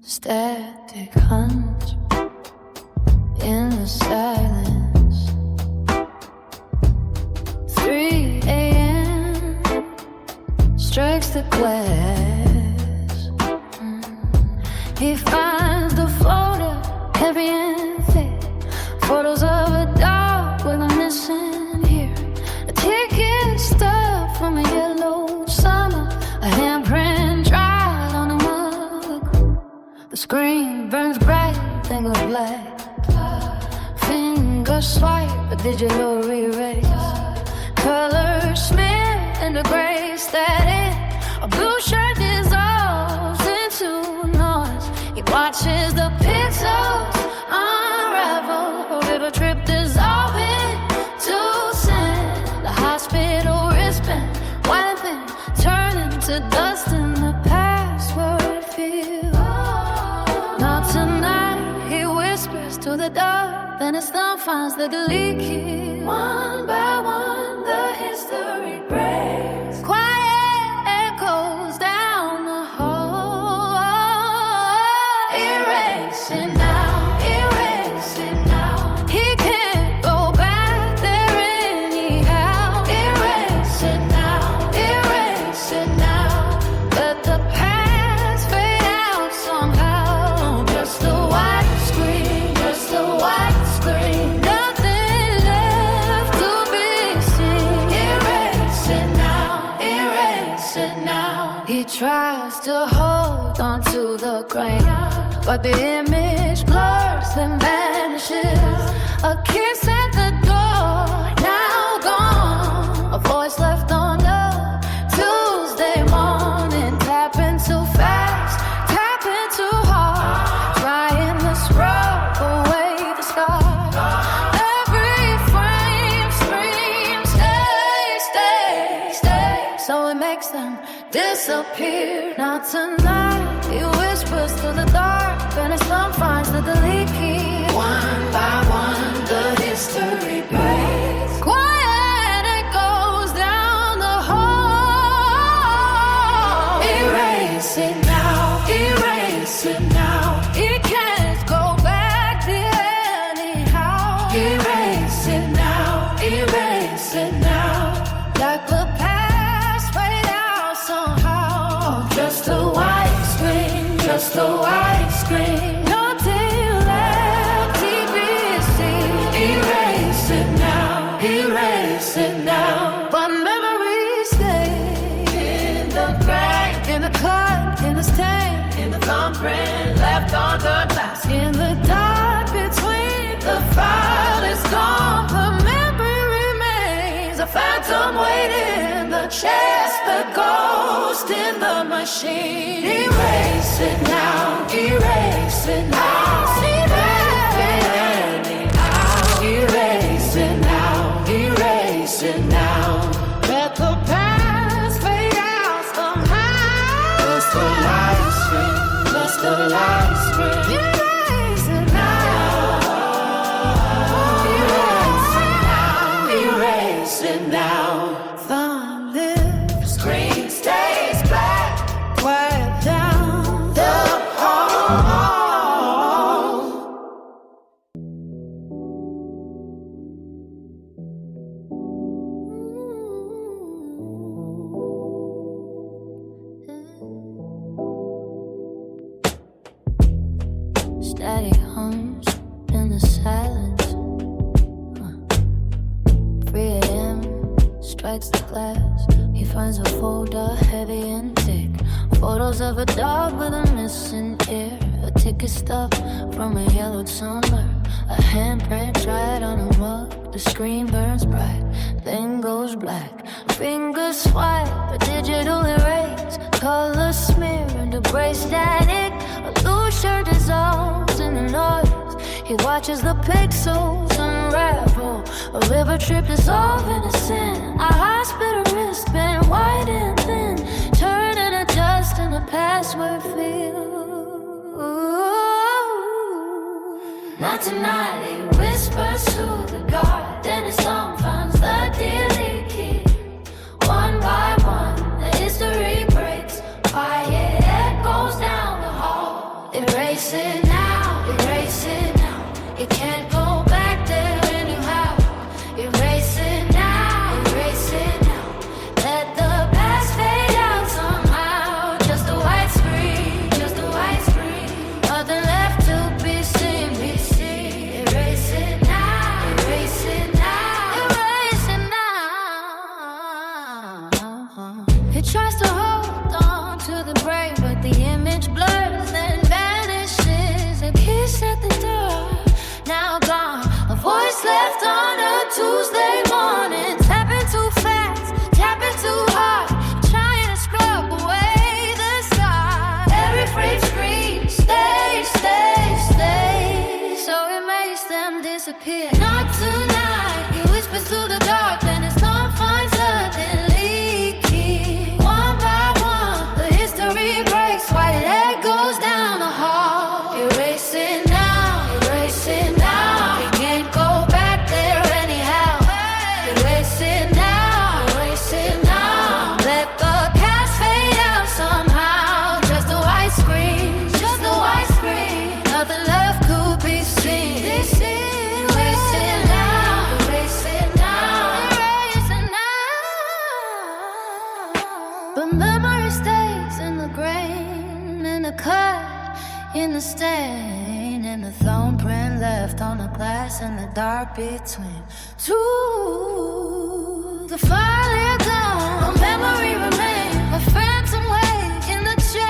Static hums in the silence. 3 a.m. strikes the glass. He finds the folder, heavy and thick. Photos of a dog with a missing ear. A ticket stub from a yellow summer. A handprint dried on a mug. The screen burns bright, then goes black. Finger swipe, a digital erase. Color smear into gray static. A blue shirt dissolves into noise. He watches the pixels unravel. A river trip dissolving to sand. The hospital wristband, white thin, turning to dust in the password field. Not tonight, he whispers to the dark. Then his thumb finds the delete key. One by one, the history breaks. Quiet echoes down the hall. Erase it now, erase it now. He can't go back there anyhow. Erase it now, erase it now. Let the past fade out somehow. Just a white screen, just a white screen. Nothing left to be seen. Erase it now, erase it now. He tries to hold on to the grain, but the image blurs then vanishes. A kiss at the door, now gone. A voice left on the Tuesday morning. Tapping too fast, tapping too hard. Trying to scrub away the scars. Every frame screams, stay, stay, stay. So it makes them disappear. Not tonight, he whispers to the dark. And his thumb finds the delete key. One by one, the history breaks. Quiet, it goes down the hall. Erase it now, erase it now. He can't go back there anyhow. Erase it now, erase it now. Like the past fade out somehow. Just a white screen, just a white screen. Nothing left, TBC. Erase it now, erase it now. But memories stay in the crack, in the cut, in the stain, in the thumbprint left on the glass. In the dark between, the file is gone. The memory remains a phantom waiting. The chest, the ghost in the machine. Erase it now, erase it now. Erase it now, erase it now. Let the past fade out somehow. Just a light screen, just a light screen. Erase it now, erase it now, erase it now. Thumb lift, screen stays black. Quiet down the hall. Static hums in the silence. 3 a.m. strikes the glass. He finds a folder heavy and thick. Photos of a dog with a missing ear. A ticket stub from a yellowed summer. A handprint dried on a mug. The screen burns bright, then goes black. Fingers swipe, a digital erase. Color smear into gray static. A loose shirt dissolves in the noise. He watches the pixels unravel. A river trip dissolving to sand. A hospital wristband, white and thin, turning to dust in the password field. Not tonight, he whispers to the guard. Then his thumb finds the delete key. One by one, the history breaks. Quiet echoes down the hall. It Erase it now, erase it now. You can't go back there anyhow. Erase it now, erase it now. Let the past fade out somehow. Just a white screen, just a white screen. Nothing left to be seen, be seen. Erase it now, erase it now, erase it now. It tries to hold on to the brain, but the image blurs and vanishes. A kiss at the door, now gone. A voice left on a Tuesday morning. Tapping too fast, tapping too hard, trying to scrub away the scar. Every frame screams, stay, stay, stay. So it makes them disappear. Not tonight. He whispers through the dark, then his thumb finds suddenly key. One by one, the history breaks while it echoes down the hall. Erase it now, erase it now. You can't go back there anyhow. Erase it now, erase it now. Let the past fade out somehow. Just a white screen, just a white screen. Nothing left could be seen. Erase it now, erase it now, erase it now. But memory stays in the grain, in the cut, in the stain, in the thumbprint left on the glass in the dark between two. The fire lit down, a memory remains, a phantom wake in the chest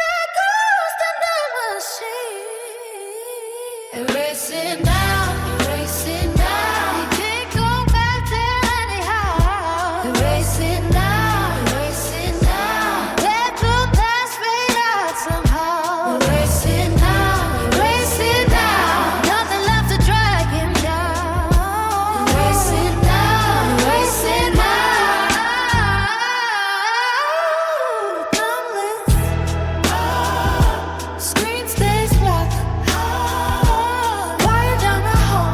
that goes to the machine. Erase it now, erase it now. You can't go back there anyhow. Erase it now, erase it now. Let the past fade out somehow. Erase it now, erase it now. Nothing left to drag him down. Erase it now, erase it now. Numbness, screen stays black. Quiet down the hall.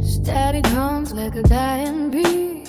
Static hums like a dying bee.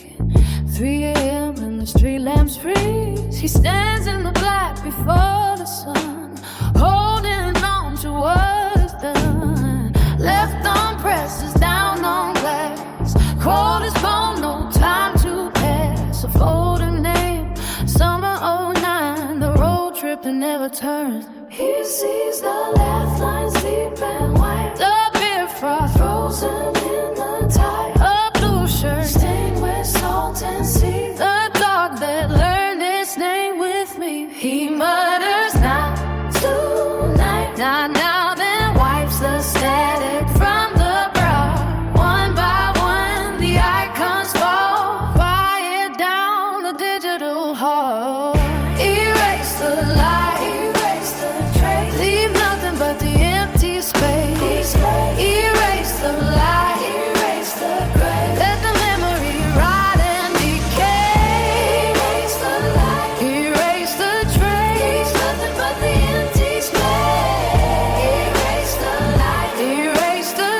3 a.m. and the street lamps freeze. He stands in the black before the sun, holding on to what's done. Left arm presses down on glass, cold as bone, no time to pass. A folding name, summer '09, the road trip that never turns. He sees the left lines deep and white, the beer froth frozen in the tide. A blue shirt stained with salt and sea, the dog that learned its name with me. He mutters, not tonight, not now, then wipes the static from the brow. One by one, the icons fall, quiet down the digital hall. Erase the light, erase the trace, leave nothing but the empty space. Erase the light, erase the gray, let the memory rot and decay. Erase the light, erase the trace, nothing but the empty space. Erase the light, erase the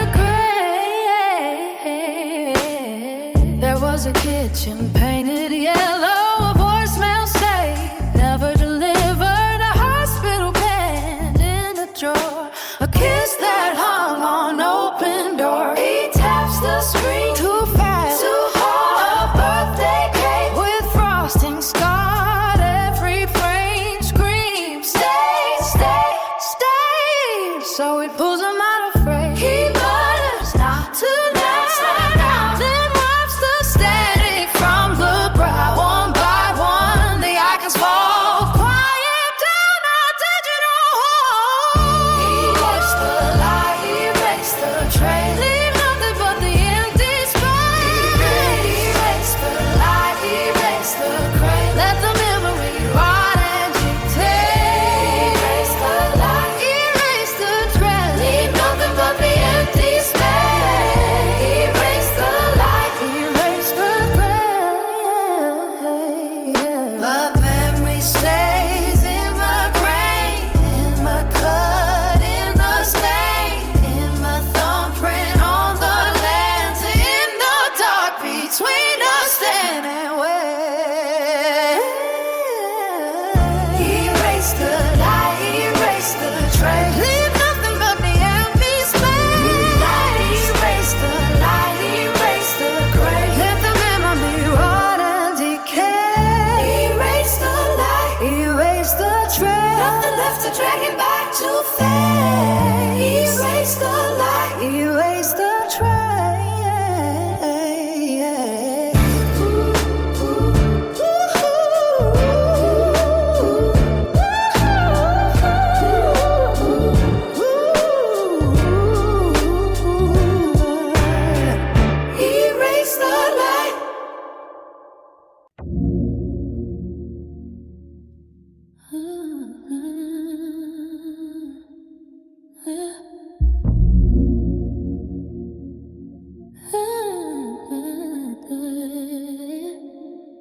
gray. There was a kitchen painted yellow, a voicemail saved, never delivered. A hospital bed in a drawer, a kiss that hung on open door. He taps the screen too fast to hold a birthday cake with frosting scarred. Every frame screams, stay, stay, stay. So it pulls him out of frame. He mutters, not tonight, not now, then wipes the static from the brow. One by one, the icons fall, quiet down our digital hall. He watched the light.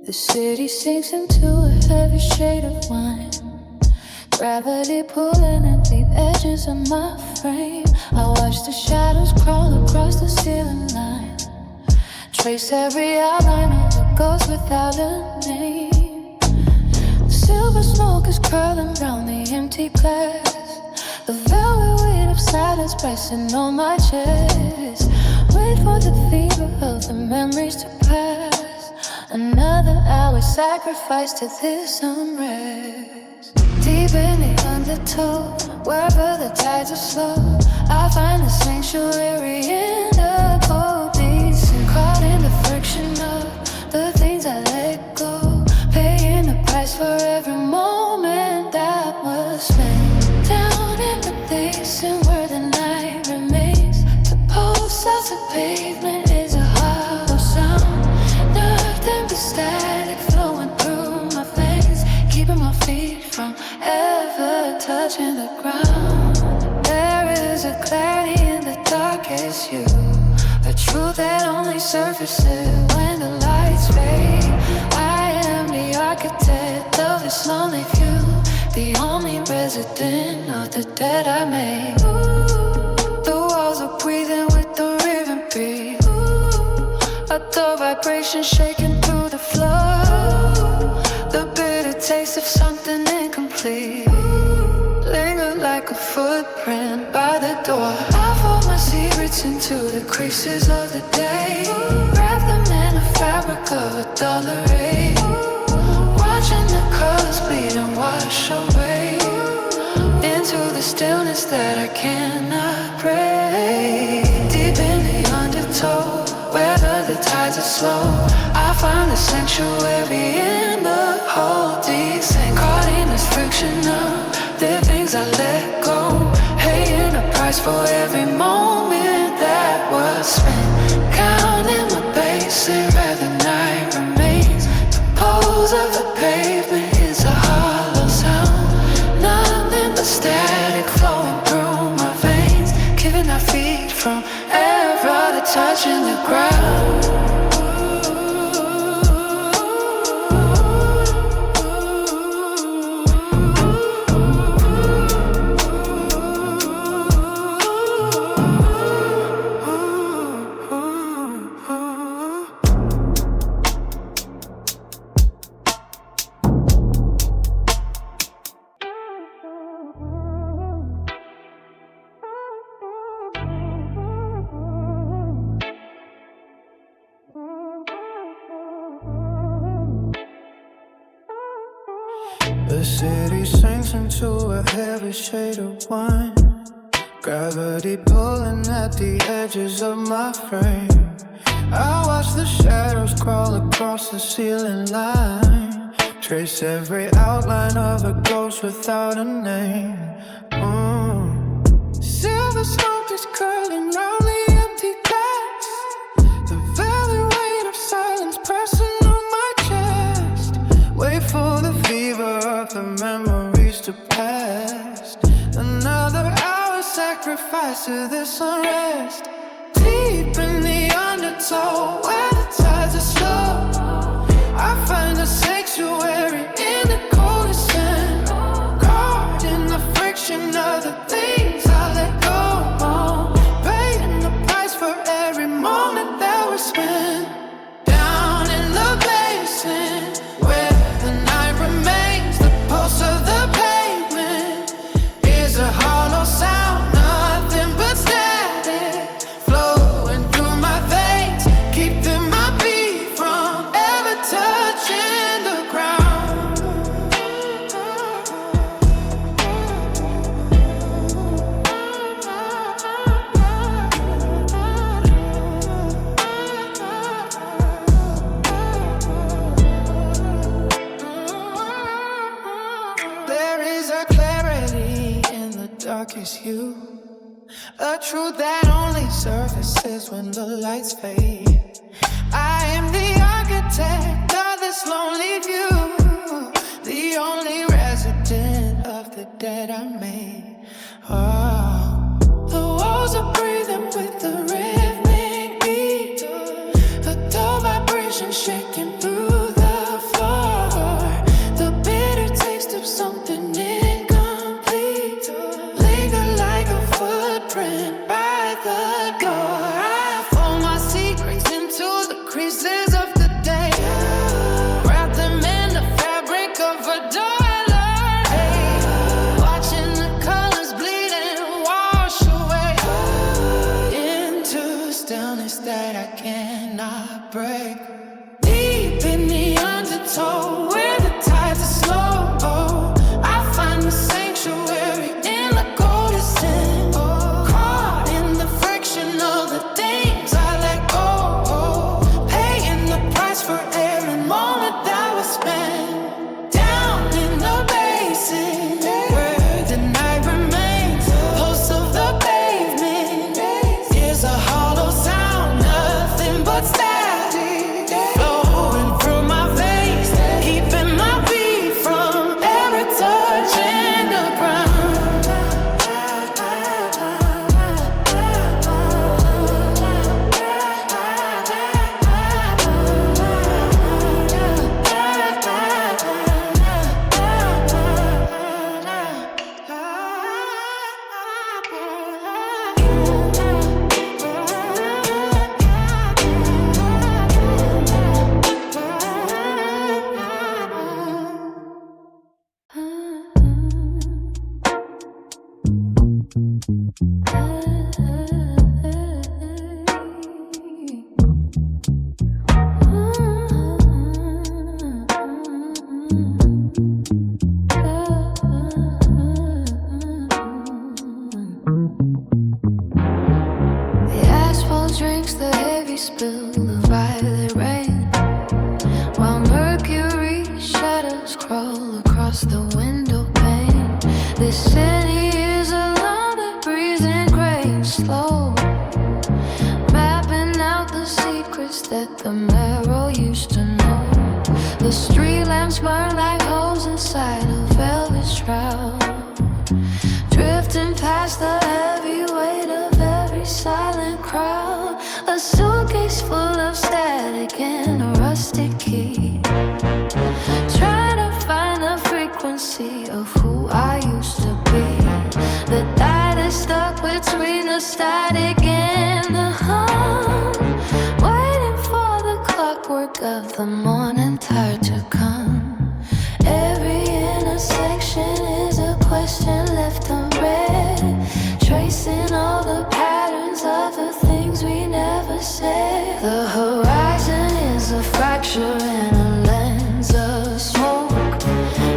The city sinks into a heavy shade of wine. Gravity pulling at the edges of my frame. I watch the shadows crawl across the ceiling line. Trace every outline of a ghost without a name. Silver smoke is curling round the empty glass. The velvet weight of silence pressing on my chest. Wait for the fever of the memories to pass. Another hour sacrificed to this unrest. Deep in the undertow, wherever the tides are slow, I find the sanctuary in the cold beats. And caught in the friction of the things I let go, paying the price for every moment that was spent. Down in the basin where the night remains, the pulse of the pavement is a hollow sound. Nothing but static flowing through my veins, keeping my feet from ever touching the ground. There is a clarity in the darkest you, a truth that only surfaces when the lights fade. I am the architect of this lonely view, the only resident of the dead I made. The walls are breathing with the river beat. A dull vibration shaking through the floor. The bitter taste of something incomplete lingered like a footprint by the door. I fold my secrets into the creases of the day, wrap them in a fabric of a duller ray. Watching the colors bleed and wash away into the stillness that I cannot break. Deep in the undertow, whether the tides are slow, I find the sanctuary in the whole descent. Caught in this friction of the things I let go, paying a price for every moment that was spent. Counting my bases where the night remains. The pulse of the pavement is a hollow sound. Nothing but static flowing through my veins, keeping our feet from ever touching the ground. The city sinks into a heavy shade of wine. Gravity pulling at the edges of my frame. I watch the shadows crawl across the ceiling line. Trace every outline of a ghost without a name. Silver smoke is curling round the empty glass. The velvet weight of silence pressing on my chest. Wait for the fever of the memories to pass. Another hour sacrificed to this unrest. Deep in the undertow, where the tides are slow, I find a sanctuary in the coldest sand. Caught in the friction of the things I let go, paying the price for every moment that was spent. Down in the basement where the night remains, the pulse of the pavement is a hollow sound. Nothing but static flowing through my veins, keeping my beat from ever touching the ground. There is a clarity in the darkest hue, a truth that only surfaces when the lights fade. I am the architect of this lonely view, the only resident of the dead I made. that I cannot break. Deep in the undertow, where the tides are slow, I find the sanctuary in the golden sin. Caught in the friction of the things I let go, paying the price for every moment that was spent. Down in the basin, where the night remains, pulse of the pavement is a hollow sound, nothing but static flowing through my veins, keeping my beat from ever touching the ground. The asphalt drinks the heavy spill of violet rain, while mercury shadows crawl across the window pane. This city is a land that breathes in gray and slow, mapping out the secrets that the marrow used to know. The street lamps burn like holes inside a velvet shroud, drifting past the heavy weight of every silent crowd. A suitcase full of static and a rusted key, trying to find the frequency of who I used to be. The dye that's stuck between the static and the hum, waiting for the clockwork of the morning tide to come. Every intersection is a question left unread, tracing all the patterns of the things we never said. The horizon is a fracture in a lens of smoke,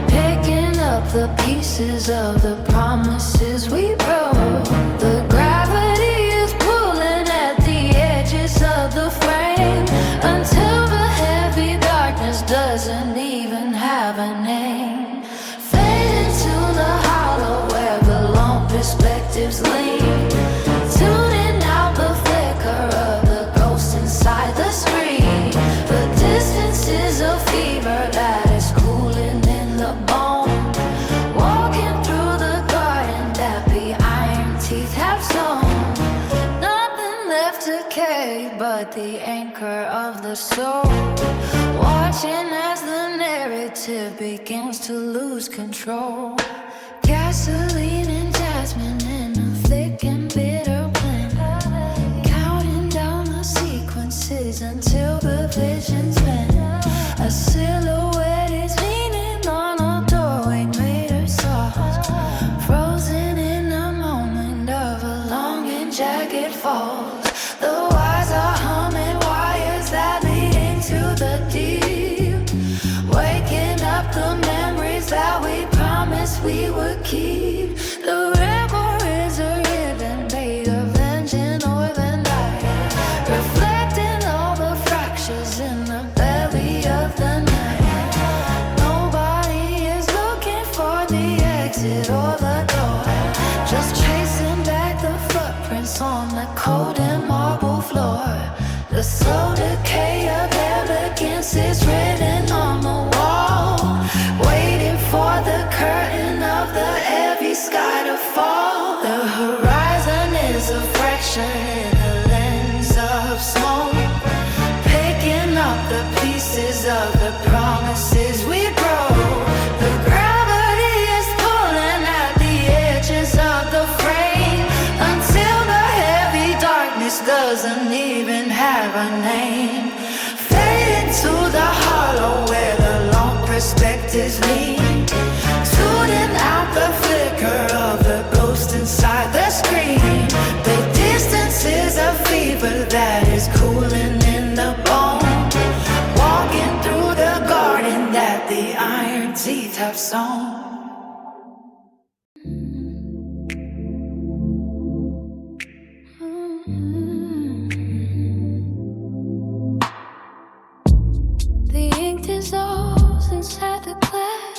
picking up the pieces of the promises we broke. The gravity is pulling at the edges of the frame, until the heavy darkness doesn't even have a name. Fade into the hollow where the long perspectives lean, tuning out the flicker of the ghost inside the screen. The distance is a fever that is cooling in the bone, walking through the garden that the iron teeth have sown. Nothing left to carry but the anchor of the soul, watching as the narrative begins to lose control. Gasoline and jasmine in a thick and bitter blend, counting down the sequences until the vision's bent. A silhouette is leaning on a doorway made of soft, frozen in a moment of a long and jagged falls. The wires are humming, wires that lead into the deep, waking up the memories that we promised we would keep. The river is a ribbon made of engine oil and light, reflecting all the fractures in the belly of the night. Nobody is looking for the exit or the door, just tracing back the footprints on the cold and marble floor. The slow decay of elegance is written on the wall, waiting for the curtain of the heavy sky to fall. The horizon is a fracture in a lens of smoke, picking up the pieces of the promises we broke. The gravity is pulling at the edges of the frame, until the heavy darkness doesn't even have a name. Fade into the hollow where the long perspectives lean, tuning out the flicker of the ghost inside the screen. The distance is a fever that is cool. zone. The ink dissolves inside the glass,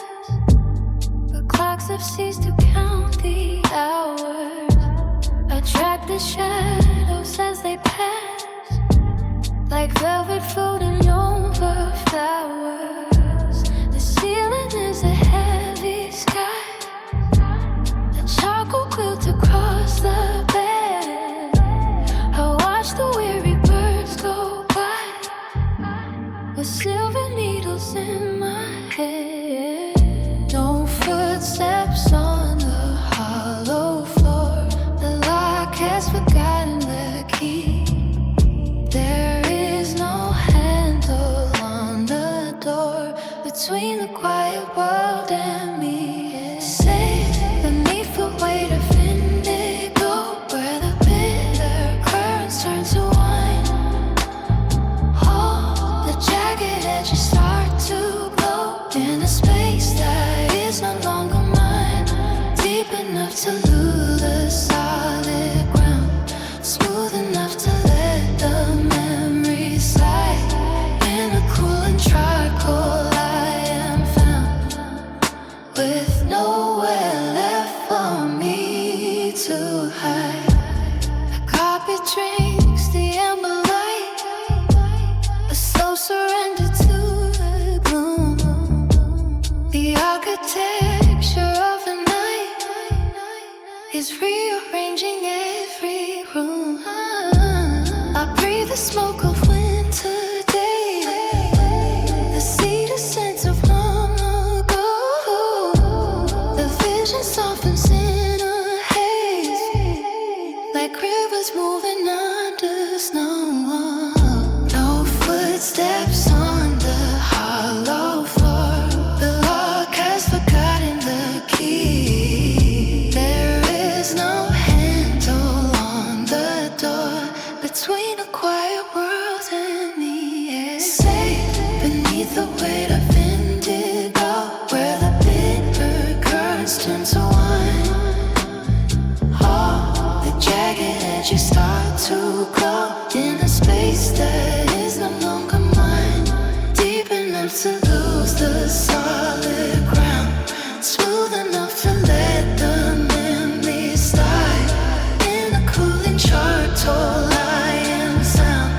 but clocks have ceased to count the hours. I track the shadows as they pass, like velvet floating over flowers. The ceiling is a heavy sky, a charcoal quilt across the bed. I watch the weary birds go by, with silver needles in my head. No footsteps on the hollow floor. The lock has forgotten the key. There is no handle on the door between the quiet world and me. Safe beneath the weight of indigo, where the bitter currents turn to wine. Oh, the jagged edges start to glow in a space that is no longer mine. Deep enough to lose the solid ground, smooth enough to let the memory slide. In a cool and charcoal I am found, with nowhere left for me to hide. A carpet drinks the amber light, a slow surrender to the gloom. The architecture of the night is rearranging every room. I breathe the smoke of winter days, the cedar scent of long ago. The vision softens in a haze, like rivers moving under snow. No footsteps on the hollow floor. The lock has forgotten the key. There is no handle on the door between a quiet world and me. Safe beneath the weight of indigo, where the bitter currents turn to wine. Oh, the jagged edges start to glow in a space that is no longer mine. Deep enough to lose the solid ground, smooth enough to let the memories slide. In a cooling charcoal I am sound,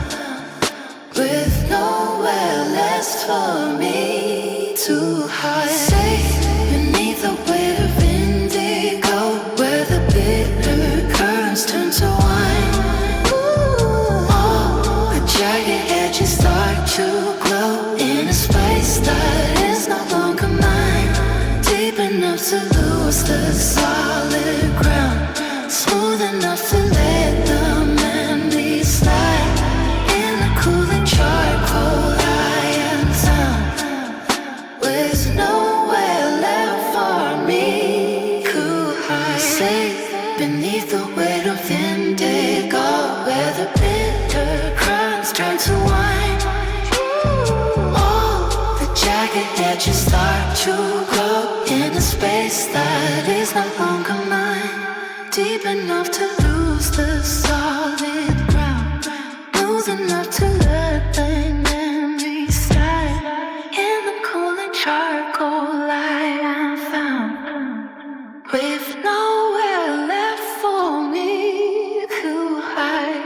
with nowhere left for me to hide. Safe beneath the weight of indigo, where the bitter currents turn to wine. Oh, the jagged edges start to glow in a space that is no longer mine. Deep enough to lose the solid ground, smooth enough to let the memories slide. In the cooling charcoal I am found, with nowhere left for me to hide. Safe beneath the weight of indigo, where the bitter currents turn to wine. Oh, the jagged edges start to glow in a space that is no longer mine. Deep enough to lose the solid ground, smooth enough to let the memories slide. In the cooling charcoal I am found, with nowhere left for me to hide.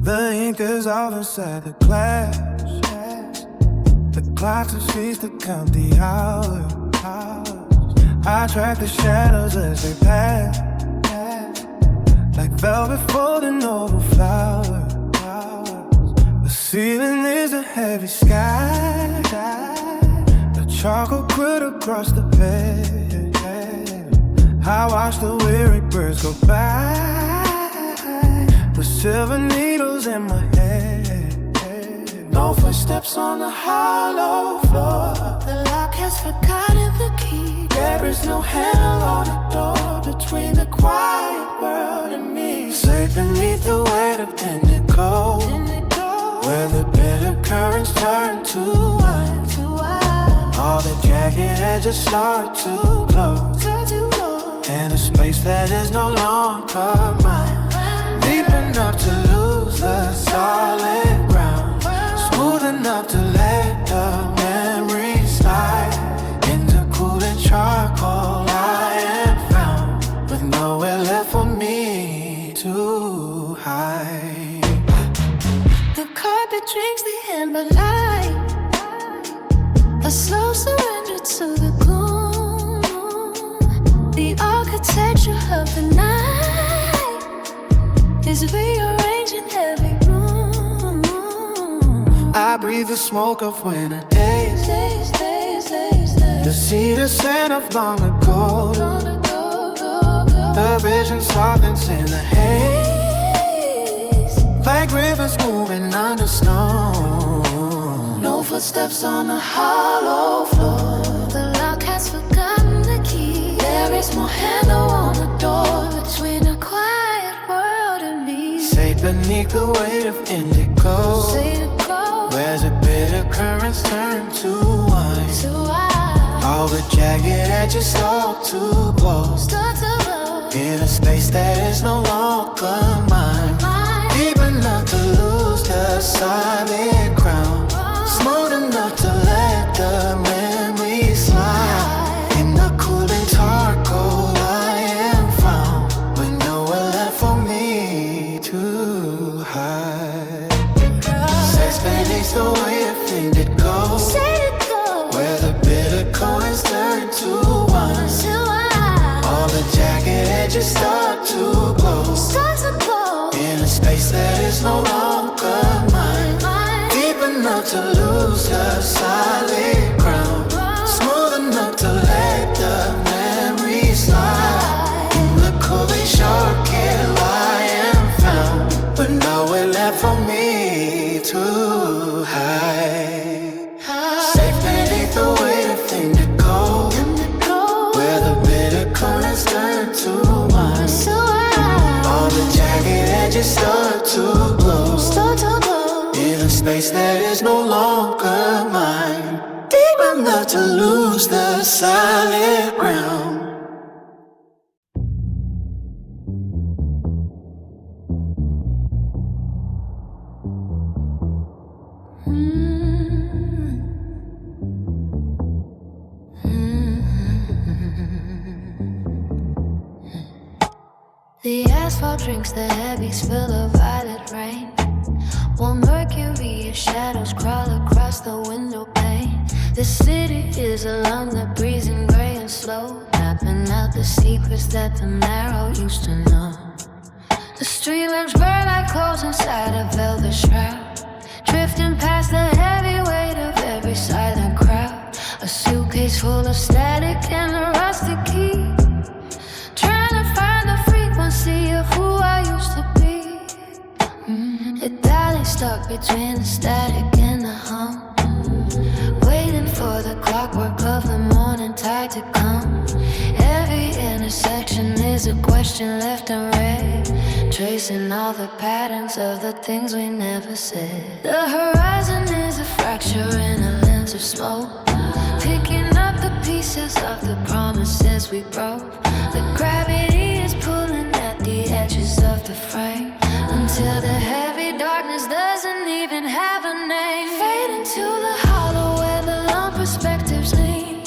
The ink is all inside the glass. The clocks have ceased to count the hours. I track the shadows as they pass, like velvet folding over flowers. The ceiling is a heavy sky, a charcoal quilt across the bed. I watch the weary birds go by, with silver needles in my head. No footsteps on the hollow floor. The light lock has forgotten the key. There is no handle on the door between the quiet world and me. Safe beneath the weight of indigo, where the bitter currents turn to wine. All the jagged edges start to close, in a space that is no longer mine. Deep enough to lose the solid ground, smooth enough to let the memories slide into cooling charcoal. I am found with nowhere left for me to hide. The carpet drinks the amber light, a slow surrender to the gloom. The architecture of the night is rearranging every room. I breathe the smoke of winter days, the cedar scent of long ago. The vision softens in the haze, like rivers moving under snow. No footsteps on the hollow floor. The lock has forgotten the key. There is more handle on the door between a quiet world and me. Safe beneath the weight of indigo, where the bitter currents turn to wine. All the jagged edges start to glow, in a space that is no longer mine. Deep enough to lose the solid ground, smooth enough to let the memories slide. In the cooling charcoal I am found, with nowhere left for me to hide. Sex beneath the weight of indigo, where the bitter currents turn to wine. All the jagged edges start to glow, in a space that is no longer mine. Deep enough to lose the solid ground, smooth enough to let the memories slide. In the cooling charcoal I am found, but nowhere left for me to hide. Safe beneath the weight of indigo, where the bitter currents turn to wine. All the jagged edges start to glow, in a space that is no longer mine. Deep enough to lose the solid ground. The asphalt drinks the heavy spill of violet rain. While mercury and shadows crawl across the window pane. The city is a lung that breathes in gray and slow, mapping out the secrets that the marrow used to know. The street lamps burn like clothes inside a velvet shroud, drifting past the heavy weight of every silent crowd. A suitcase full of static and a rusted key, trying to find the frequency of who I used to be. It died stuck between the static and the hum, waiting for the clockwork of the morning tide to come. Every intersection is a question left unread, tracing all the patterns of the things we never said. The horizon is a fracture in a lens of smoke, picking up the pieces of the promises we broke. The gravity is pulling at the edges of the frame, until the heavy darkness doesn't even have a name. Fade into the hollow where the long perspectives lean,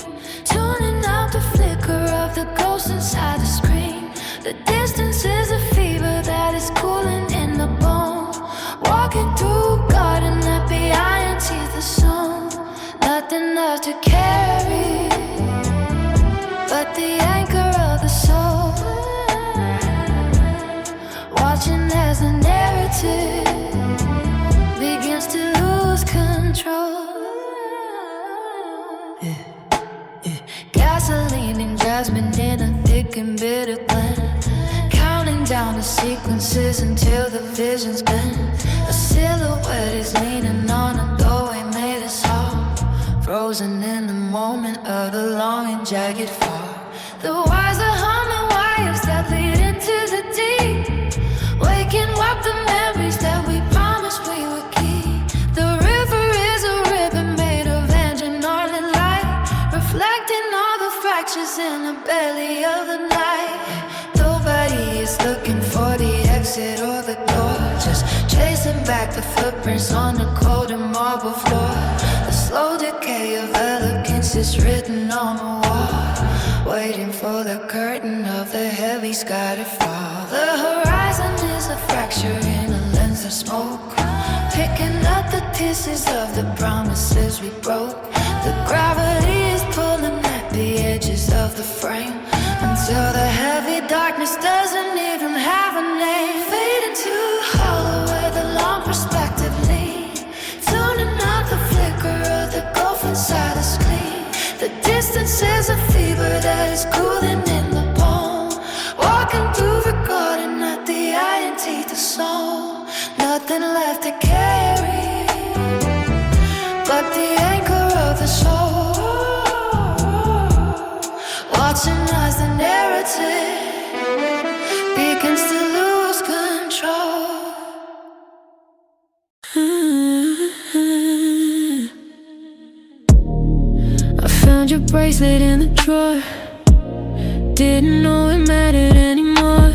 tuning out the flicker of the ghost inside the screen. The distance is a fever that is cooling in the bone, walking through a garden that behind teeth the song. Nothing left to carry but the anchor of the soul, watching as the narrative begins to lose control. Gasoline and jasmine in a thick and bitter blend, counting down the sequences until the vision's bent. A silhouette is leaning on a doorway made of salt, frozen in the moment of the long and jagged fall. The wires are humming wires that lead into the deep, waking up the memories that we promised we would keep. The river is a ribbon made of engine oil and light, reflecting all the fractures in the belly of the night. Nobody is looking for the exit or the door, just chasing back the footprints on the cold and marble floor. The slow decay of elegance is written on the wall, waiting for the curtain of the heavy sky to fall. The horizon is a fracture in a lens of smoke, picking up the pieces of the promises we broke. The gravity is pulling at the edges of the frame, until the heavy darkness doesn't even have a name. Fade into the hollow where the long perspective leads, tuning out the flicker of the gulf inside the screen. The distance is a fever that is cooling in the bone, walking through recording at the eye and teeth of soul. Nothing left to carry but the anchor of the soul, watching as the narrative begins to lose control. I found your bracelet in the drawer, didn't know it mattered anymore,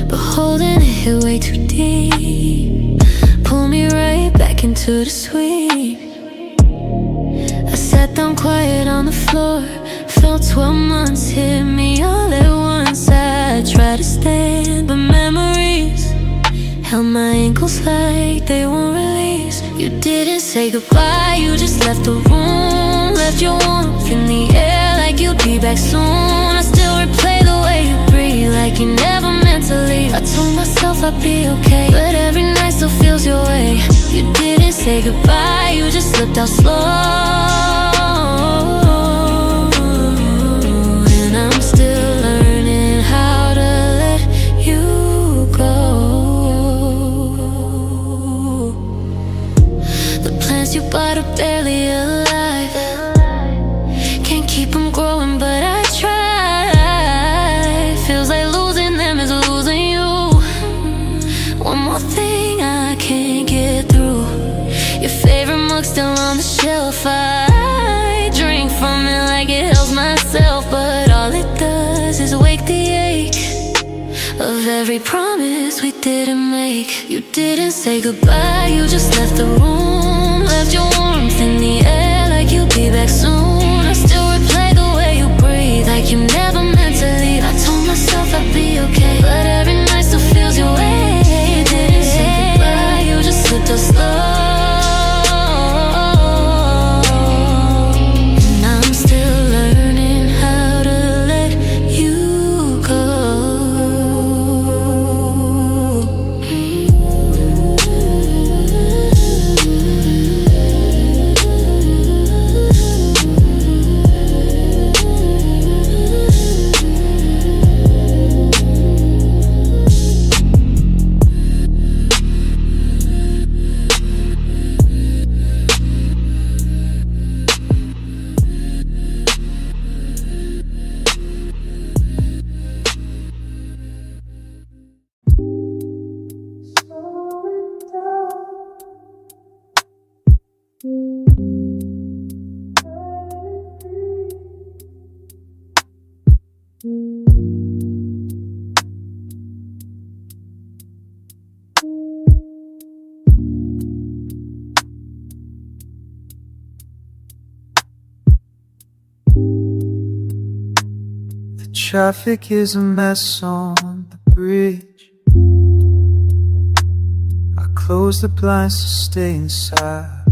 but holding it hit way too deep, pull me right back into the sweep. I sat down quiet on the floor, felt 12 months hit me all at once. I tried to stand, but memories held my ankles like they won't release. You didn't say goodbye, you just left the room, left your warmth in the air like you'd be back soon. I still replay the way you breathe, like you never meant to leave. I told myself I'd be okay, but every night still feels your way. You didn't say goodbye, you just slipped out slow, and I'm still learning how to let you go. The plants you bought are barely alive, can't keep them growing, but I try. Feels like losing them is losing you. One more thing I can't get through, your favorite mug still on the shelf. I drink from it like it helps myself, but all it does is wake the ache of every promise we didn't make. You didn't say goodbye, you just left the room, left your warmth in the air like you'll be back soon. I still replay the way you breathe, like you never meant to leave. I told myself I'd be okay, but every night still feels your way. You didn't say goodbye, you just slipped us slow, and I'm still learning how to let you go. Traffic is a mess on the bridge. I close the blinds to stay inside.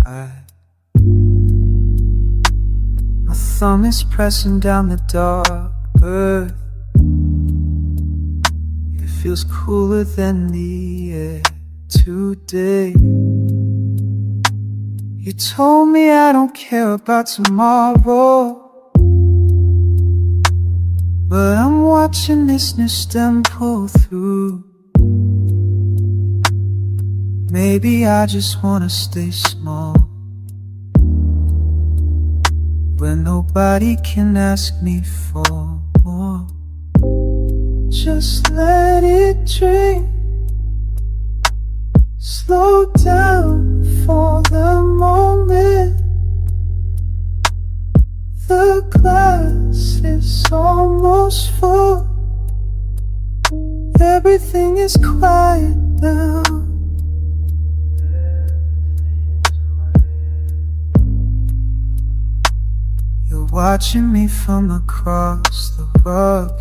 My thumb is pressing down the dark earth. It feels cooler than the air today. You told me I don't care about tomorrow, but I'm watching this new stem pull through. Maybe I just wanna stay small. when nobody can ask me for more. Just let it drink. Slow down for the moment. The glass is almost full. Everything is quiet now. You're watching me from across the rug,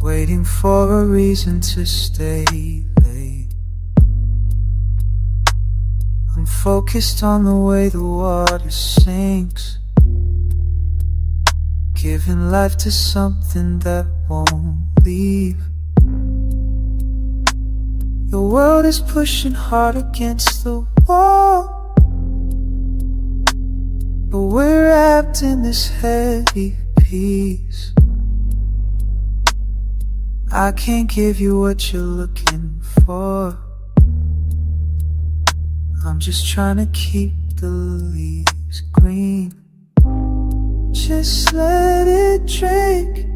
waiting for a reason to stay late. I'm focused on the way the water sinks, giving life to something that won't leave. Your world is pushing hard against the wall, but we're wrapped in this heavy piece. I can't give you what you're looking for. I'm just trying to keep the leaves green. Just let it drink.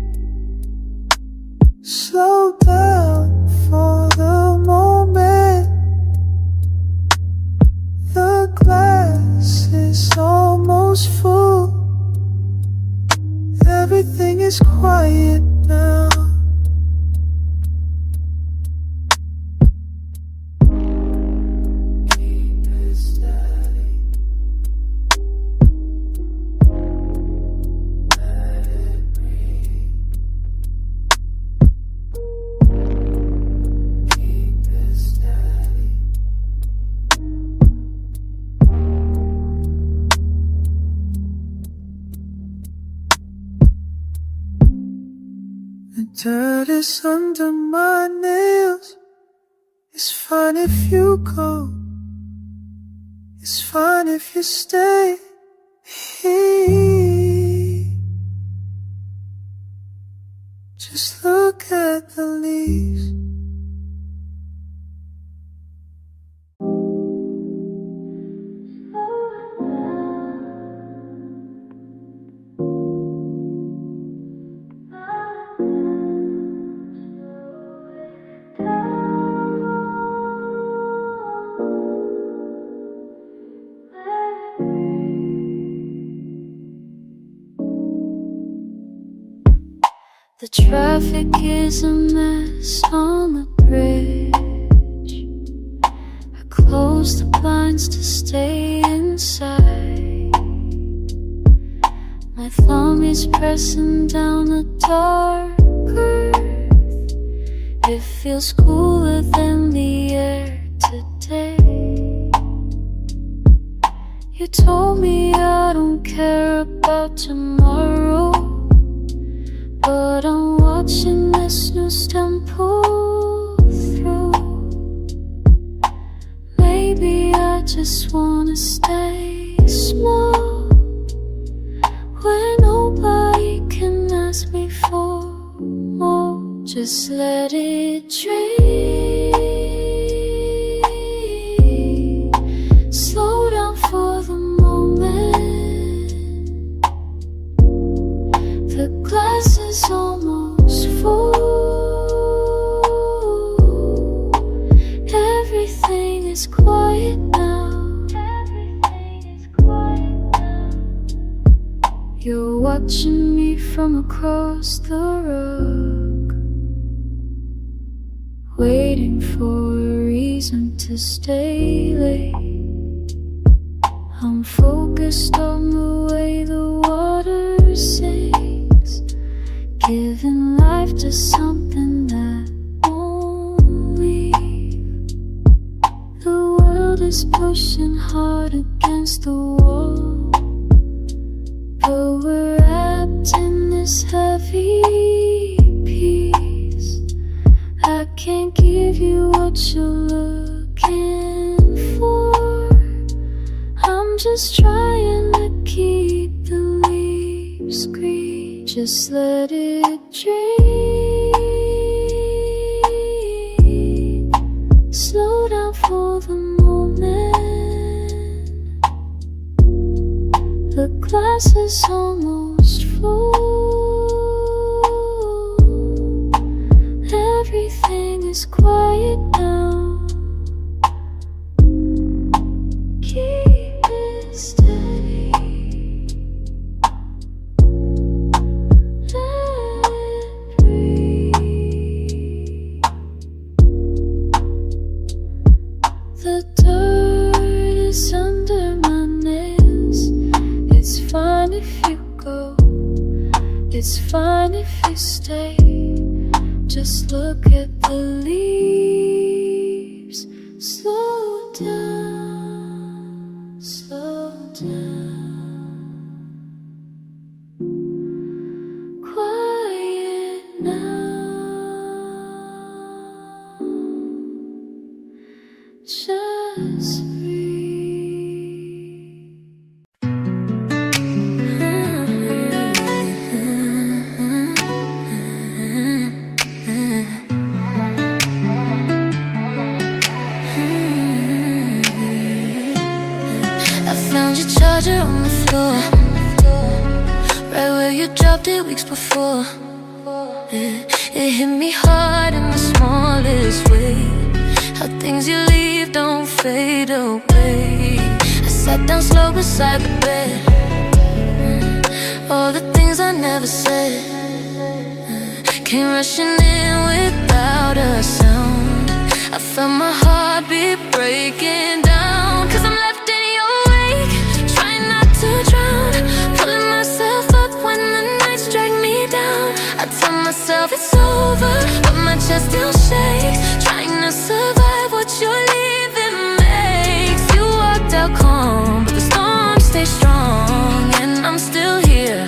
Slow down for the moment. The glass is almost full. Everything is quiet now. The dirt is under my nails. It's fine if you go. It's fine if you stay here. Just look at the leaves. The traffic is a mess on the bridge. I close the blinds to stay inside. My thumb is pressing down the dark earth. It feels cooler than the air today. You told me I don't care about tomorrow, but I'm watching this new stem pull through. Maybe I just wanna stay small, where nobody can ask me for more. Just let it drain. Slow down for the moment. The glass is almost full. Everything is quiet now. You're watching me from across the rug, waiting for a reason to stay late. I'm focused on the way the water sinks, giving life to something that won't leave. The world is pushing hard against the wall, but we're wrapped in this heavy piece. I can't give you what you're looking for. I'm just trying to keep the leaves green. Just let it drain. Slow down for the moment. glass is almost full. Everything is quiet now. Keep it steady. Let it breathe. The dirt is under my nails. It's fine if you go. It's fine if you stay. Just look at the leaves. Slow down, slow down. Quiet now. Just breathe. I found your charger on the floor, right where you dropped it weeks before. It hit me hard in the smallest way. How things you leave don't fade away. I sat down slow beside the bed. All the things I never said came rushing in without a sound. I felt my heartbeat breaking down. Cause I'm left in your wake, trying not to drown, pulling myself up when the nights drag me down. I tell myself it's over, but my chest still shakes, trying to survive what you're leaving makes. You walked out calm, but the storm stays strong, and I'm still here,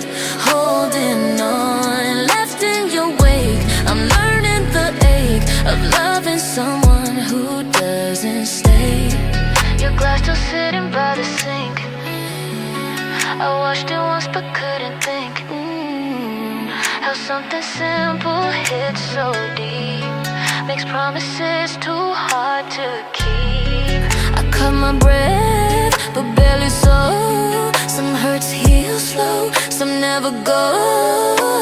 holding on. Left in your wake, I'm learning the ache of loving someone who doesn't stay. Your glass still sitting by the sink. I washed it once but couldn't think. How something simple hits so deep, makes promises too hard to keep. I caught my breath, but barely so. Some hurts heal slow, some never go.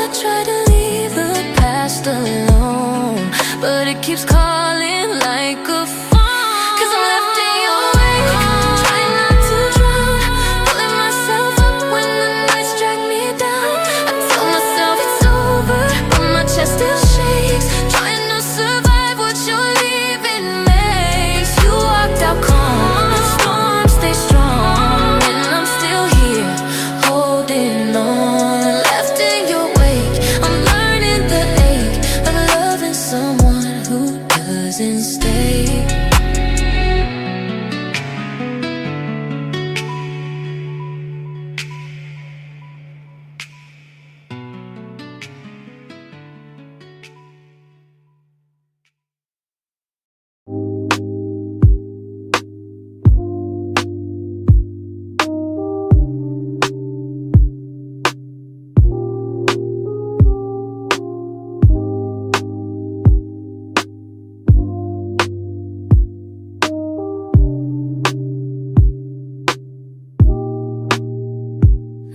I try to leave the past alone, but it keeps calling like a phone. Cause I'm left in your wake, trying not to drown, pulling myself up when the nights drag me down. I tell myself it's over, but my chest still shakes, trying to survive what you're leaving makes. You walked out calm, the storm stays strong, and I'm still here, holding on. Left in your wake, I'm learning the ache of loving someone who doesn't stay.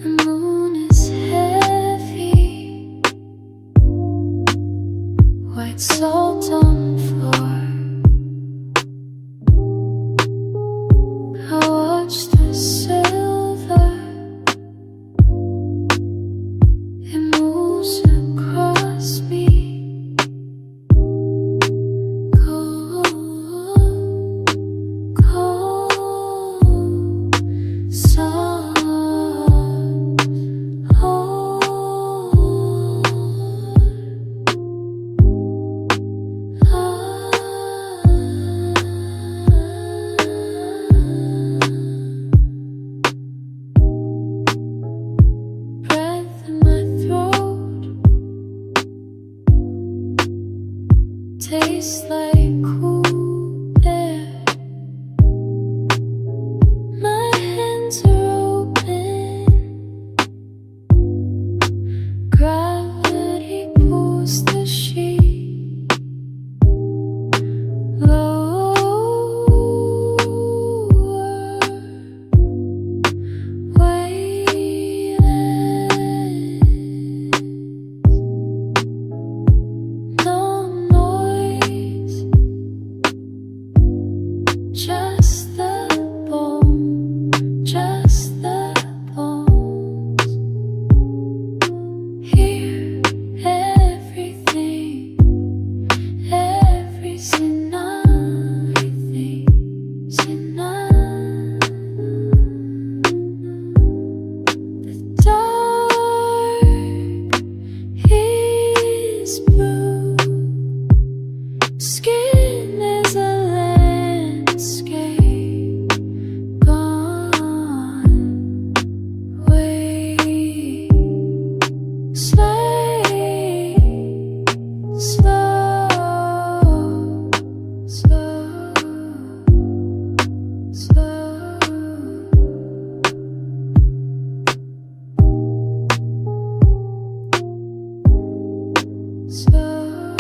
The moon is heavy, white salt on the floor. I watch the silver, it moves across me. Cold, cold, soft, breath in my throat, tastes like cool air. My hands are open, gravity pulls the sheet lower, weight slow, slow, slow. Slow,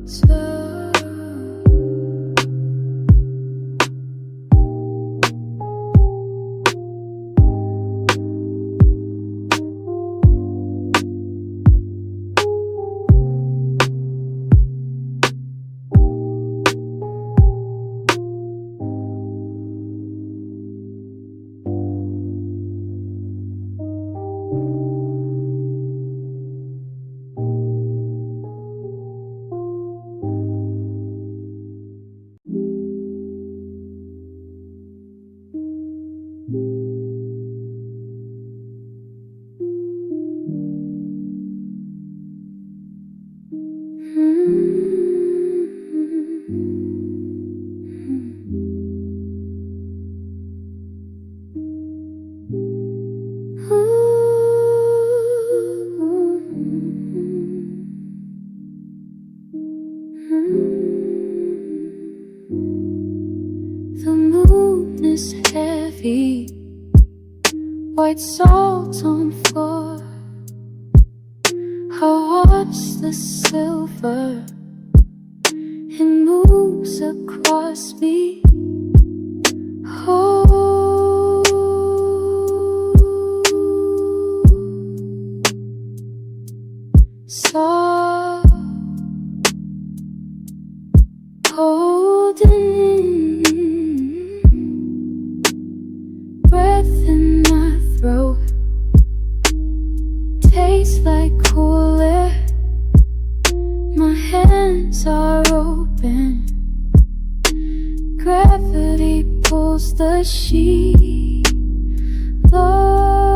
slow. The moon is heavy, white salt on floor. I watch the silver, it moves across me. Oh, soft, holding breath in my throat, tastes like cool air. My hands are open, gravity pulls the sheet lower.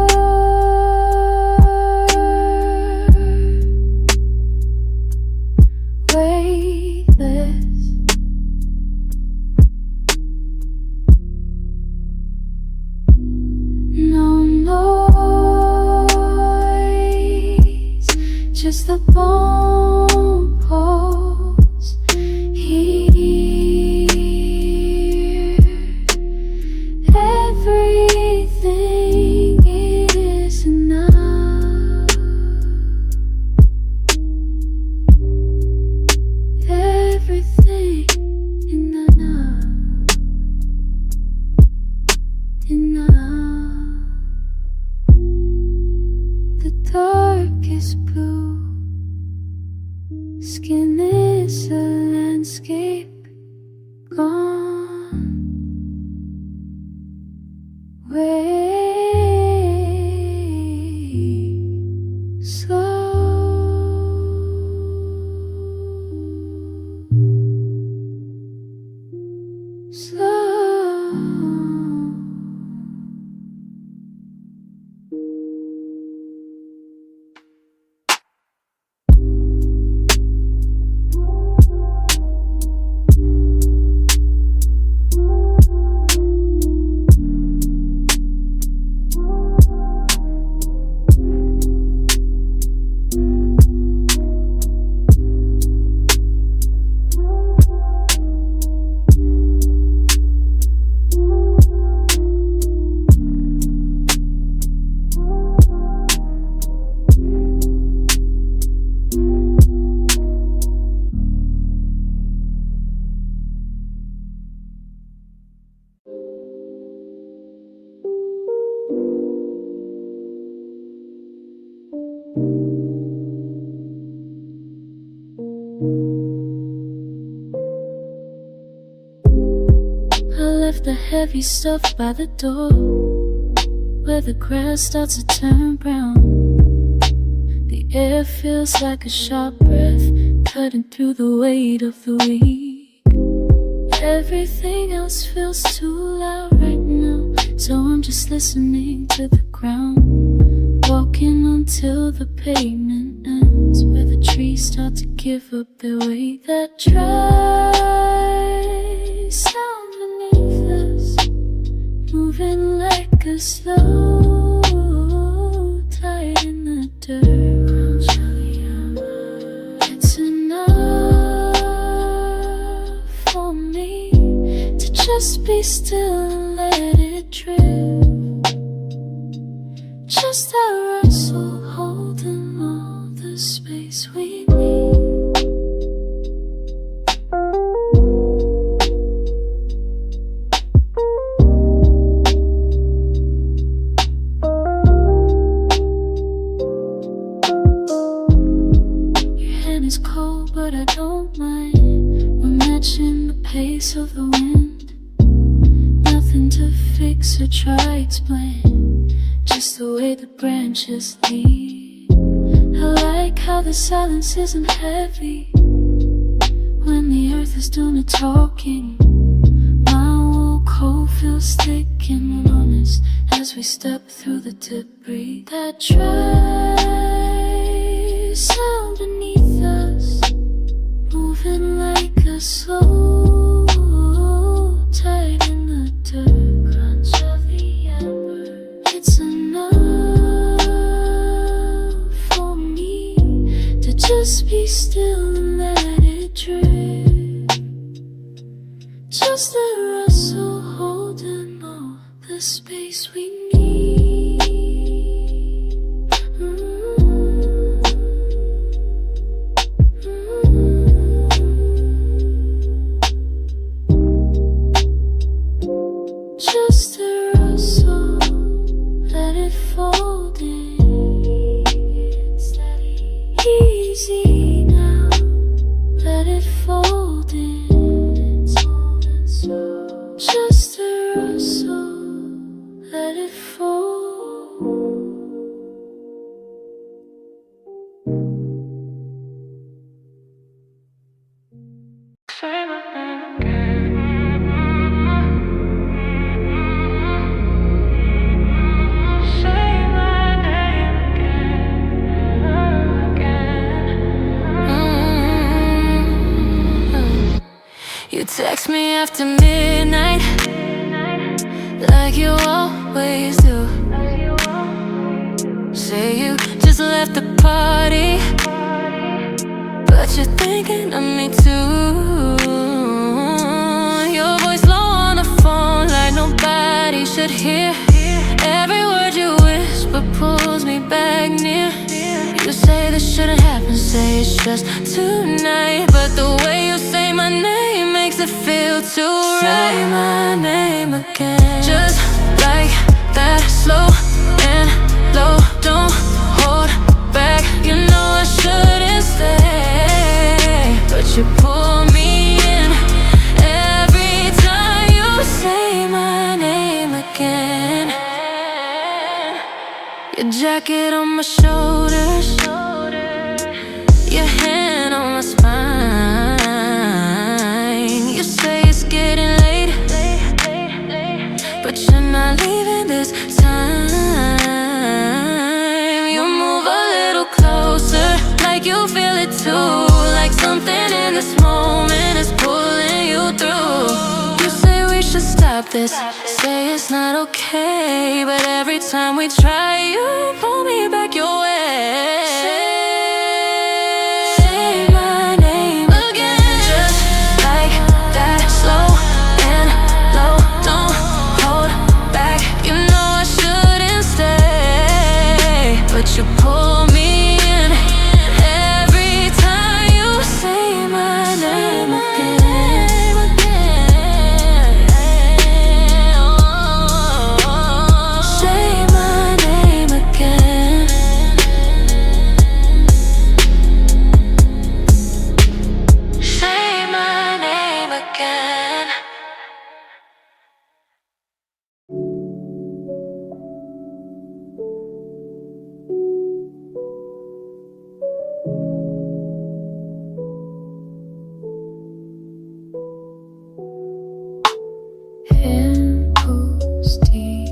Weightless, no noise, just the bone pulse here. Everything is enough. Everything enough. Enough. The dark is blue, skin is a landscape gone. Way slow, slow. I left the heavy stuff by the door, where the grass starts to turn brown. The air feels like a sharp breath, cutting through the weight of the week. Everything else feels too loud right now, so I'm just listening to the ground, walking until the pavement ends, where the trees start to give up their weight. That dry sound beneath us, moving like a slow tide in the dirt. Just be still and let it drift. Just our soul holding all the space we need. Your hand is cold, but I don't mind. We're matching the pace of the wind. Nothing to fix or try explain, just the way the branches lead. I like how the silence isn't heavy when the earth is doing the talking. My wool coat feels thick and honest as we step through the debris that tries sound beneath us, moving like a slow tide in the dirt. Crunch of the ember, it's enough for me to just be still and let it drift. Just the rustle holding all the space we need. Just a rustle, let it fold in. Easy now, let it fold in. Just a rustle, let it fold. Say my name again. Say my name again. You text me after midnight, like you always do. Say you just left the party, but you're thinking of me too. Your voice low on the phone like nobody should hear. Every word you whisper pulls me back near. You say this shouldn't happen, say it's just tonight, but the way you say my name makes it feel too right. Say my name again, just like that, slow and low. Don't hold back, you know I shouldn't stay, but you pull me in every time you say my name again. Your jacket on my shoulders, your hand on my spine. You say it's getting late, but you're not leaving this time. You move a little closer, like you feel it too, like something in this moment is pulling you through. You say we should stop this, say it's not okay, but every time we try, you pull me back your way. Say my name again, just like that, slow and low. Don't hold back, you know I shouldn't stay, but you pull me in every time you say my name again. Say my name again. Say my name again. Hand pulls deep,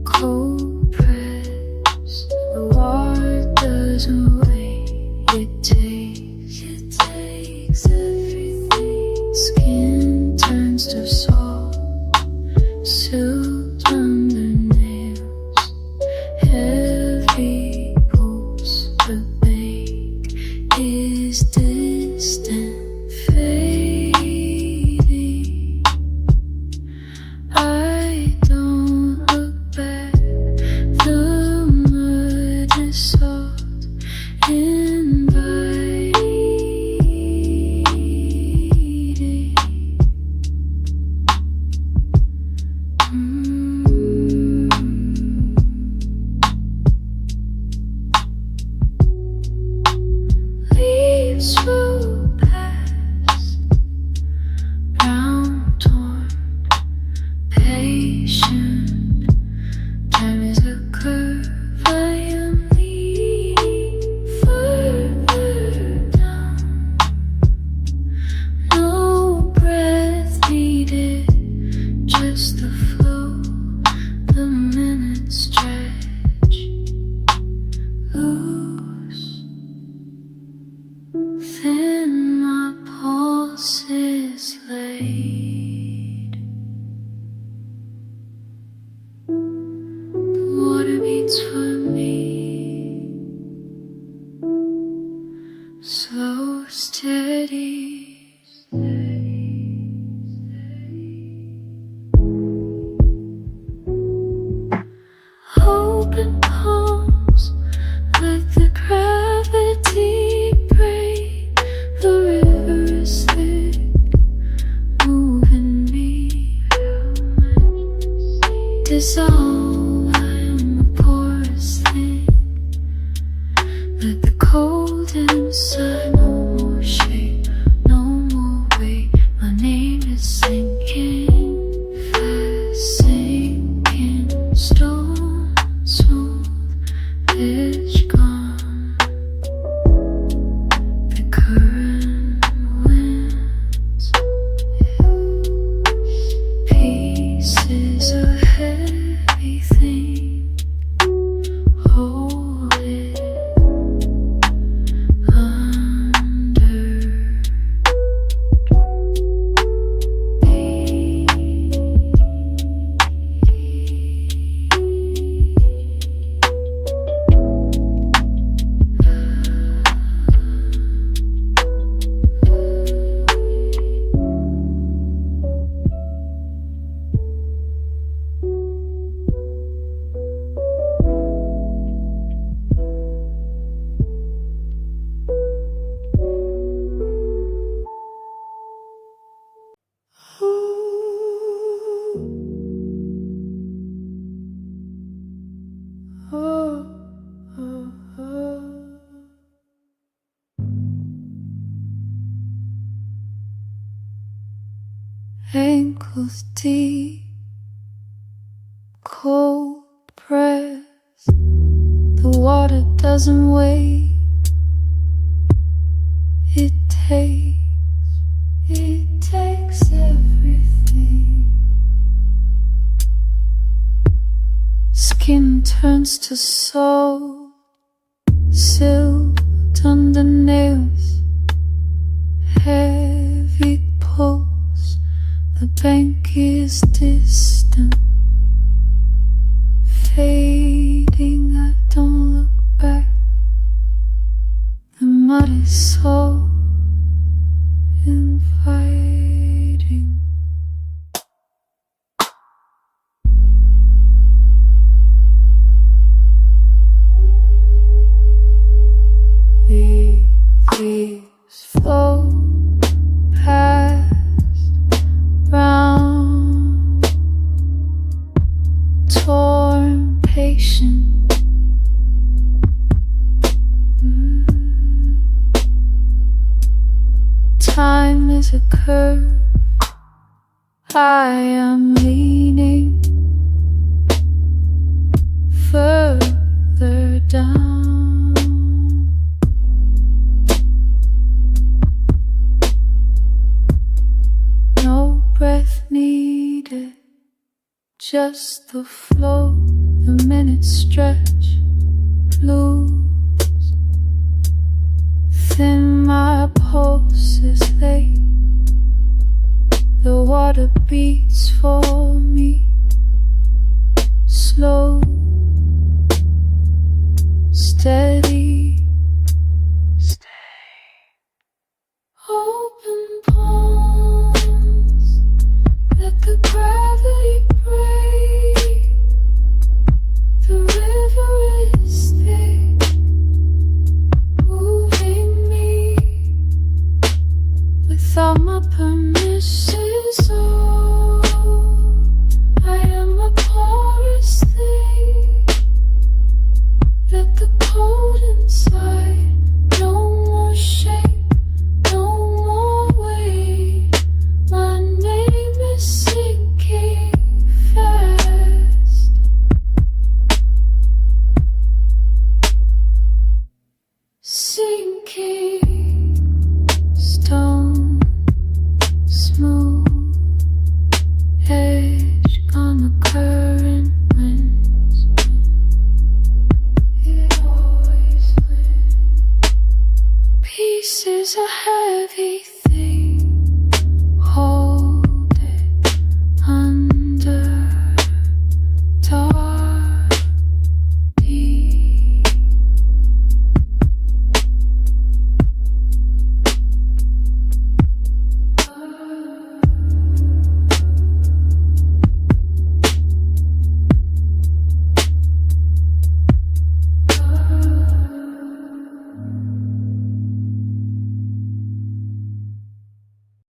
cold press. The water doesn't wait, it takes everything. Skin turns to salt, sealed under nails. Heavy pulse, the bank is distant, fading. days will pass, brown, torn, patient. Time is a curve. I am leaning further down. No breath needed, just the flow. The minutes stretch loose. Then my pulse is laid. The water beats for me, slow, steady, steady, steady. Open palms, let the gravity break. The river is thick, moving me. Dissolve, I am a porous thing. Let the cold inside, no more shade, no more weight. My name is sinking, fast sinking, stone smooth, pitch gone. The current winds, pieces of heavy thing, hold it under. Ankles deep, cold press. The water doesn't wait. It takes everything. Skin turns to soul, silked under nails, heavy pulse. The bank is distant, fading. I don't look back. The mud is so inviting. Leaves flow past, round, torn, patient. Time is a curve. I am leaning further down. No breath needed, just the flow. The minutes stretch, lose. Then my pulse is late. The water beats for me, slow, steady. Open palms, let the gravity break. The river is thick, moving me without my permission. So I am a porous thing. This is a heavy